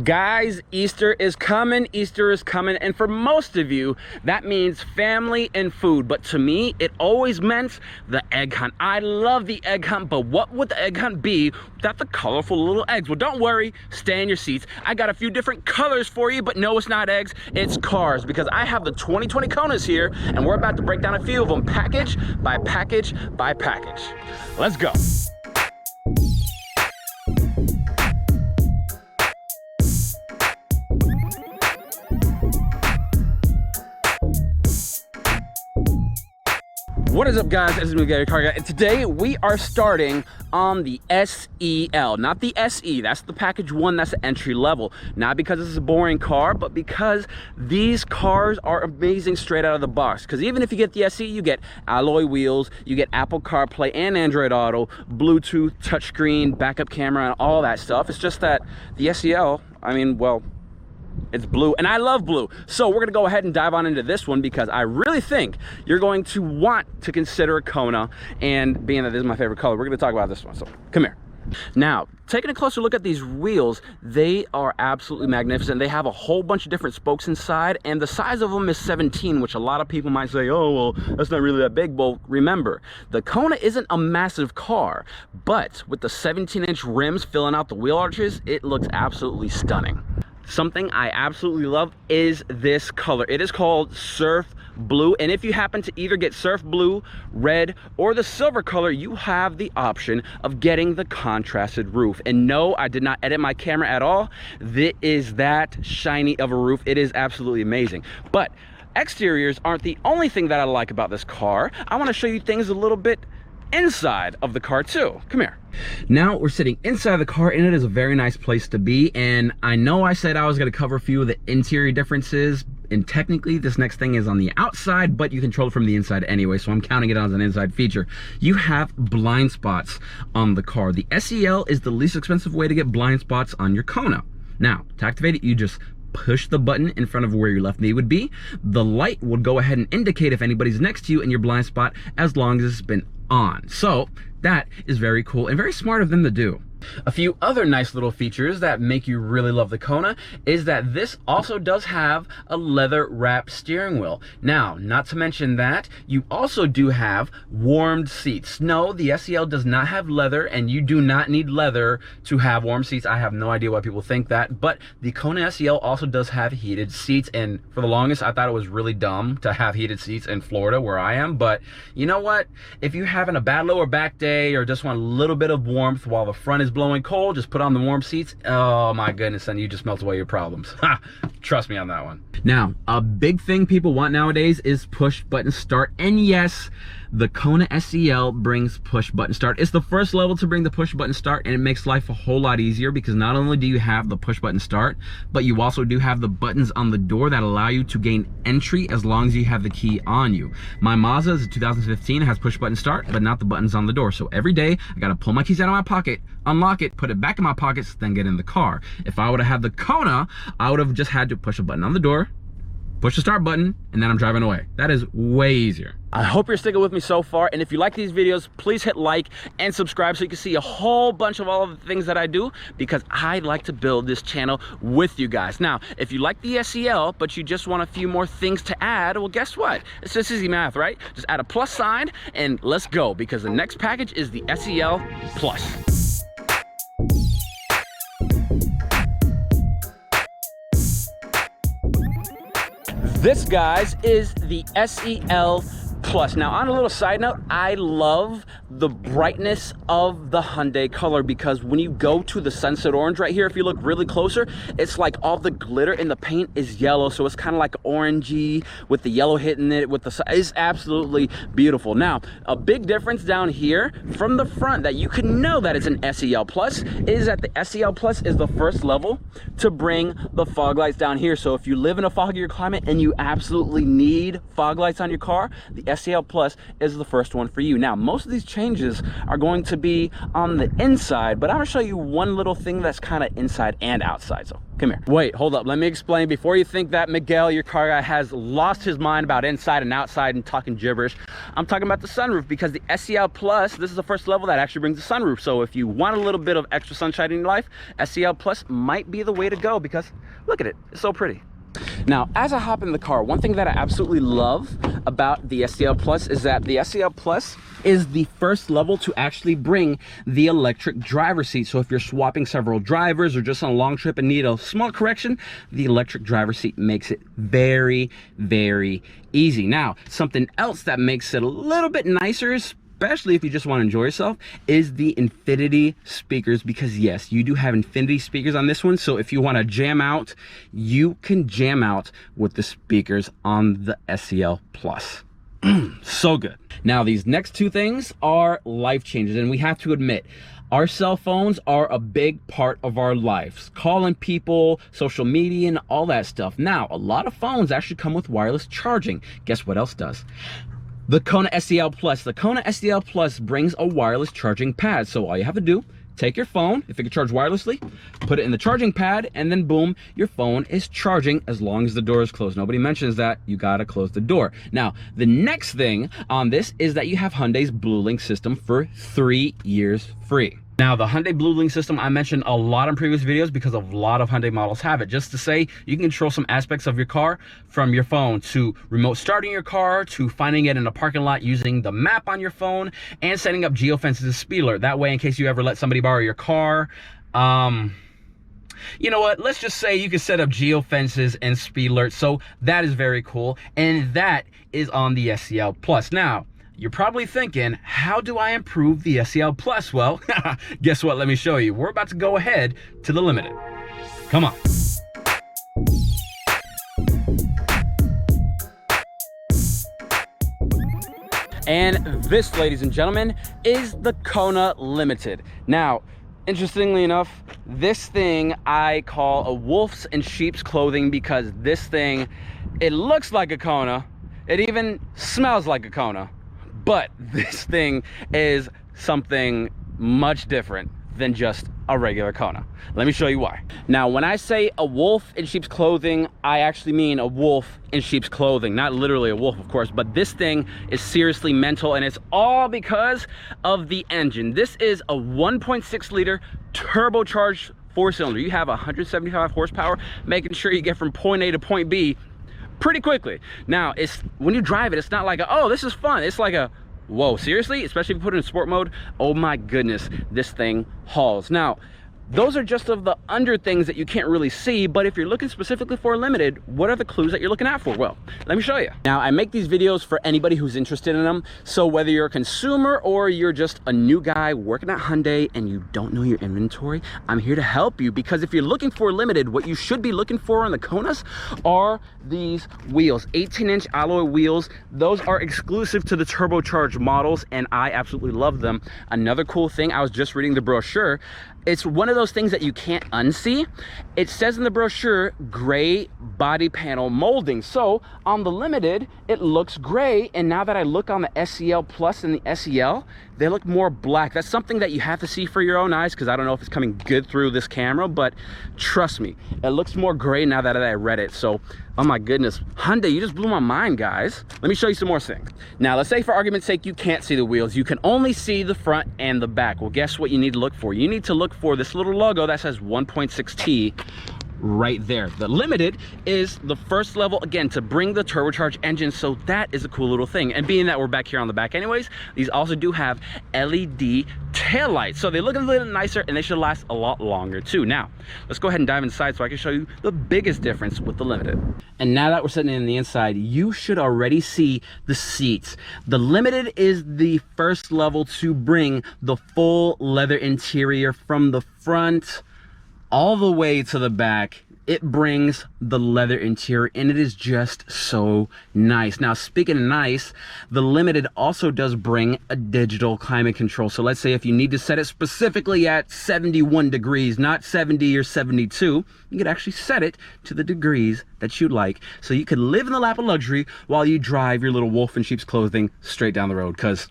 Guys, Easter is coming, and for most of you, that means family and food. But to me, it always meant the egg hunt. I love the egg hunt, but what would the egg hunt be without the colorful little eggs? Well, don't worry, stay in your seats. I got a few different colors for you, but no, it's not eggs, it's cars, because I have the 2020 Konas here, and we're about to break down a few of them, package by package by package. Let's go. What is up, guys? This is Miguel, car guy, and today we are starting on the SEL, not the SE. That's the package one, that's the entry level. Not because this is a boring car, but because these cars are amazing straight out of the box. Because even if you get the SE, you get alloy wheels, you get Apple CarPlay and Android Auto, Bluetooth, touchscreen, backup camera, and all that stuff. It's just that the SEL, I mean, well, it's blue, and I love blue. So we're gonna go ahead and dive on into this one because I really think you're going to want to consider a Kona, and being that this is my favorite color, we're gonna talk about this one, so come here. Now, taking a closer look at these wheels, they are absolutely magnificent. They have a whole bunch of different spokes inside, and the size of them is 17, which a lot of people might say, oh, well, that's not really that big. Well, remember, the Kona isn't a massive car, but with the 17-inch rims filling out the wheel arches, it looks absolutely stunning. Something I absolutely love is this color. It is called Surf Blue, and if you happen to either get Surf Blue, red, or the silver color, you have the option of getting the contrasted roof. And no, I did not edit my camera at all. This is that shiny of a roof. It is absolutely amazing. But exteriors aren't the only thing that I like about this car. I want to show you things a little bit inside of the car too. Come here. Now we're sitting inside the car, and it is a very nice place to be. And I know I said I was going to cover a few of the interior differences, and technically this next thing is on the outside, but you control it from the inside anyway, so I'm counting it as an inside feature. You have blind spots on the car. The SEL is the least expensive way to get blind spots on your Kona. Now, to activate it, you just push the button in front of where your left knee would be. The light will go ahead and indicate if anybody's next to you in your blind spot as long as it's been on. So that is very cool and very smart of them to do. A few other nice little features that make you really love the Kona is that this also does have a leather wrapped steering wheel. Now, not to mention that, you also do have warmed seats. No, the SEL does not have leather, and you do not need leather to have warm seats. I have no idea why people think that, but the Kona SEL also does have heated seats, and for the longest, I thought it was really dumb to have heated seats in Florida where I am, but you know what? If you're having a bad lower back day or just want a little bit of warmth while the front is blowing cold, just put on the warm seats. Oh my goodness, and you just melt away your problems. Trust me on that one. Now, a big thing people want nowadays is push button start, and yes, the Kona SEL brings push button start. It's the first level to bring the push button start, and it makes life a whole lot easier because not only do you have the push button start, but you also do have the buttons on the door that allow you to gain entry as long as you have the key on you. My Mazda is a 2015, has push button start, but not the buttons on the door. So every day I gotta pull my keys out of my pocket, unlock it, put it back in my pockets, then get in the car. If I would have had the Kona, I would have just had to push a button on the door, push the start button, and then I'm driving away. That is way easier. I hope you're sticking with me so far, and if you like these videos, please hit like and subscribe so you can see a whole bunch of all of the things that I do, because I like to build this channel with you guys. Now, if you like the SEL, but you just want a few more things to add, well, guess what? It's just easy math, right? Just add a plus sign, and let's go, because the next package is the SEL Plus. This, guys, is the SEL Plus. Now, on a little side note, I love the brightness of the Hyundai color, because when you go to the sunset orange right here, if you look really closer, it's like all the glitter in the paint is yellow, so it's kind of like orangey with the yellow hitting it with the, it's absolutely beautiful. Now, a big difference down here from the front that you can know that it's an SEL Plus is that the SEL Plus is the first level to bring the fog lights down here. So if you live in a foggier climate and you absolutely need fog lights on your car, the SEL Plus is the first one for you. Now, most of these changes are going to be on the inside, but I'm gonna show you one little thing that's kind of inside and outside. So come here. Wait, hold up, let me explain. Before you think that Miguel, your car guy, has lost his mind about inside and outside and talking gibberish, I'm talking about the sunroof, because the SEL Plus, this is the first level that actually brings the sunroof. So if you want a little bit of extra sunshine in your life, SEL Plus might be the way to go, because look at it, it's so pretty. Now, as I hop in the car, one thing that I absolutely love about the SEL Plus is that the SEL Plus is the first level to actually bring the electric driver's seat. So if you're swapping several drivers or just on a long trip and need a small correction, the electric driver's seat makes it very, very easy. Now, something else that makes it a little bit nicer, especially if you just want to enjoy yourself, is the infinity speakers, because yes, you do have infinity speakers on this one. So if you want to jam out, you can jam out with the speakers on the SEL Plus. So good. Now, these next two things are life changes, and we have to admit, our cell phones are a big part of our lives. Calling people, social media, and all that stuff. Now, a lot of phones actually come with wireless charging. Guess what else does? The Kona SEL Plus. The Kona SEL Plus brings a wireless charging pad. So all you have to do, take your phone, if it can charge wirelessly, put it in the charging pad, and then boom, your phone is charging as long as the door is closed. Nobody mentions that you gotta close the door. Now, the next thing on this is that you have Hyundai's BlueLink system for 3 years free. Now, the Hyundai BlueLink system, I mentioned a lot in previous videos because a lot of Hyundai models have it. Just to say, you can control some aspects of your car from your phone, to remote starting your car, to finding it in a parking lot using the map on your phone, and setting up geofences and speed alert. That way, in case you ever let somebody borrow your car, you know what, let's just say you can set up geofences and speed alerts. So that is very cool, and that is on the SEL Plus. Now, you're probably thinking, how do I improve the SEL Plus? Well, guess what? Let me show you. We're about to go ahead to the Limited. Come on. And this, ladies and gentlemen, is the Kona Limited. Now, interestingly enough, this thing I call a wolf's in sheep's clothing, because this thing, it looks like a Kona. It even smells like a Kona. But this thing is something much different than just a regular Kona. Let me show you why. Now, when I say a wolf in sheep's clothing, I actually mean a wolf in sheep's clothing. Not literally a wolf, of course, but this thing is seriously mental, and it's all because of the engine. This is a 1.6 liter turbocharged 4-cylinder. You have 175 horsepower, making sure you get from point A to point B pretty quickly. Now, it's when you drive it, it's not like a, oh, this is fun. It's like a, whoa, seriously? Especially if you put it in sport mode, oh my goodness, this thing hauls. Now, those are just of the under things that you can't really see, but if you're looking specifically for a Limited, what are the clues that you're looking out for? Well, let me show you. Now, I make these videos for anybody who's interested in them, so whether you're a consumer or you're just a new guy working at Hyundai and you don't know your inventory, I'm here to help you, because if you're looking for a Limited, what you should be looking for on the Konas are these wheels, 18-inch alloy wheels. Those are exclusive to the turbocharged models, and I absolutely love them. Another cool thing, I was just reading the brochure, it's one of those things that you can't unsee. It says in the brochure, gray body panel molding. So on the Limited, it looks gray. And now that I look on the SEL Plus and the SEL, they look more black. That's something that you have to see for your own eyes, because I don't know if it's coming good through this camera, but trust me, it looks more gray now that I read it. So, oh my goodness, Hyundai, you just blew my mind, guys. Let me show you some more things. Now, let's say for argument's sake, you can't see the wheels. You can only see the front and the back. Well, guess what you need to look for? You need to look for this little logo that says 1.6T right there. The Limited is the first level, again, to bring the turbocharged engine, so that is a cool little thing. And being that we're back here on the back anyways, these also do have LED taillights, so they look a little nicer and they should last a lot longer too. Now, let's go ahead and dive inside so I can show you the biggest difference with the Limited. And now that we're sitting in the inside, you should already see the seats. The Limited is the first level to bring the full leather interior from the front all the way to the back. It brings the leather interior, and it is just so nice. Now, speaking of nice, the Limited also does bring a digital climate control. So let's say if you need to set it specifically at 71 degrees, not 70 or 72, you could actually set it to the degrees that you like. So you could live in the lap of luxury while you drive your little wolf in sheep's clothing straight down the road, because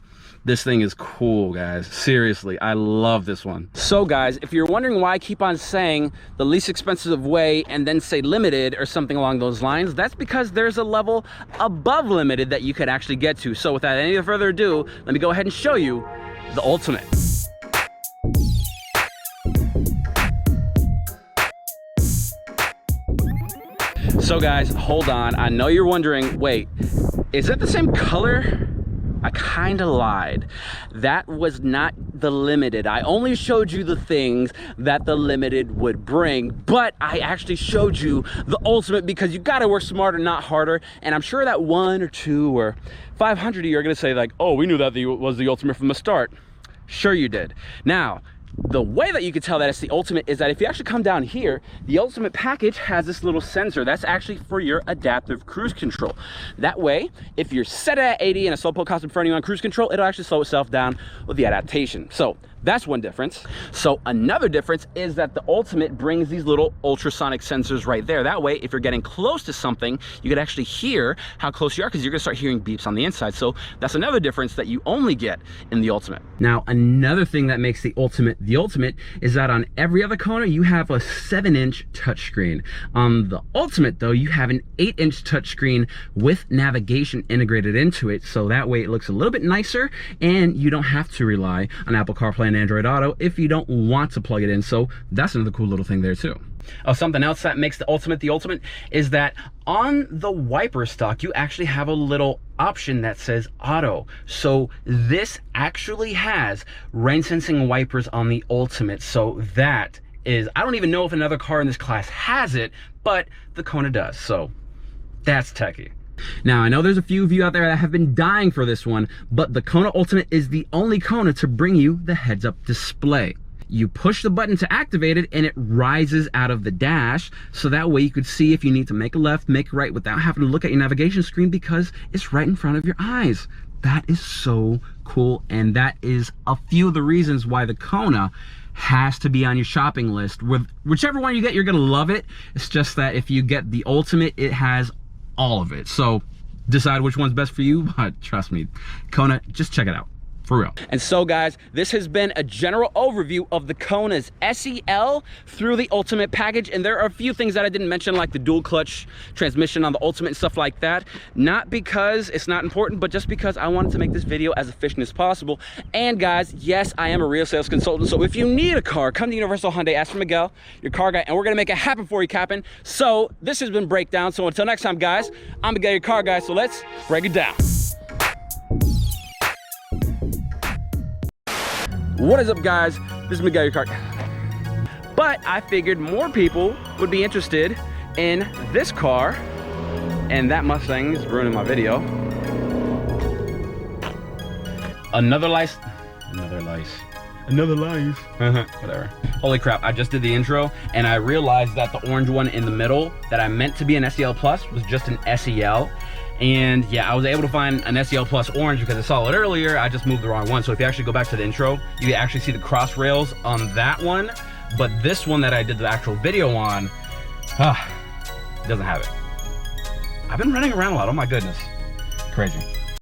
This thing is cool, guys. Seriously, I love this one. So guys, if you're wondering why I keep on saying the least expensive way and then say limited or something along those lines, that's because there's a level above limited that you could actually get to. So without any further ado, let me go ahead and show you the Ultimate. So guys, hold on. I know you're wondering, wait, is that the same color? I kind of lied. That was not the limited. I only showed you the things that the limited would bring, but I actually showed you the Ultimate because you got to work smarter, not harder. And I'm sure that 1 or 2 or 500 of you are going to say like, oh, we knew that was the Ultimate from the start. Sure you did. Now, the way that you can tell that it's the Ultimate is that if you actually come down here, the Ultimate package has this little sensor that's actually for your adaptive cruise control. That way, if you're set at 80 and a slowpoke comes in front of you on cruise control, it'll actually slow itself down with the adaptation. So that's one difference. So another difference is that the Ultimate brings these little ultrasonic sensors right there. That way, if you're getting close to something, you can actually hear how close you are because you're gonna start hearing beeps on the inside. So that's another difference that you only get in the Ultimate. Now, another thing that makes the Ultimate is that on every other Kona, you have a 7-inch touchscreen. On the Ultimate though, you have an 8-inch touchscreen with navigation integrated into it. So that way it looks a little bit nicer and you don't have to rely on Apple CarPlay and Android Auto if you don't want to plug it in. So that's another cool little thing there too. Oh, something else that makes the Ultimate is that on the wiper stock, you actually have a little option that says auto. So this actually has rain sensing wipers on the Ultimate. So that is, I don't even know if another car in this class has it, but the Kona does. So that's techie. Now, I know there's a few of you out there that have been dying for this one, but the Kona Ultimate is the only Kona to bring you the heads-up display. You push the button to activate it and it rises out of the dash, so that way you could see if you need to make a left, make a right without having to look at your navigation screen because it's right in front of your eyes. That is so cool, and that is a few of the reasons why the Kona has to be on your shopping list. With whichever one you get, you're gonna love it. It's just that if you get the Ultimate, it has all of it. So decide which one's best for you, but trust me, Kona, just check it out. For real. And so guys, this has been a general overview of the Kona's SEL through the Ultimate package. And there are a few things that I didn't mention, like the dual clutch transmission on the Ultimate and stuff like that. Not because it's not important, but just because I wanted to make this video as efficient as possible. And guys, yes, I am a real sales consultant. So if you need a car, come to Universal Hyundai, ask for Miguel, your car guy, and we're gonna make it happen for you, Captain. So this has been Breakdown. So until next time, guys, I'm Miguel, your car guy. So let's break it down. What is up, guys? This is Miguel, your car. But I figured more people would be interested in this car, and that Mustang is ruining my video. Another lice. Whatever. Holy crap, I just did the intro and I realized that the orange one in the middle that I meant to be an SEL Plus was just an SEL. And yeah, I was able to find an SEL Plus orange because I saw it earlier. I just moved the wrong one. So if you actually go back to the intro, you can actually see the cross rails on that one. But this one that I did the actual video on, doesn't have it. I've been running around a lot. Oh my goodness. Crazy.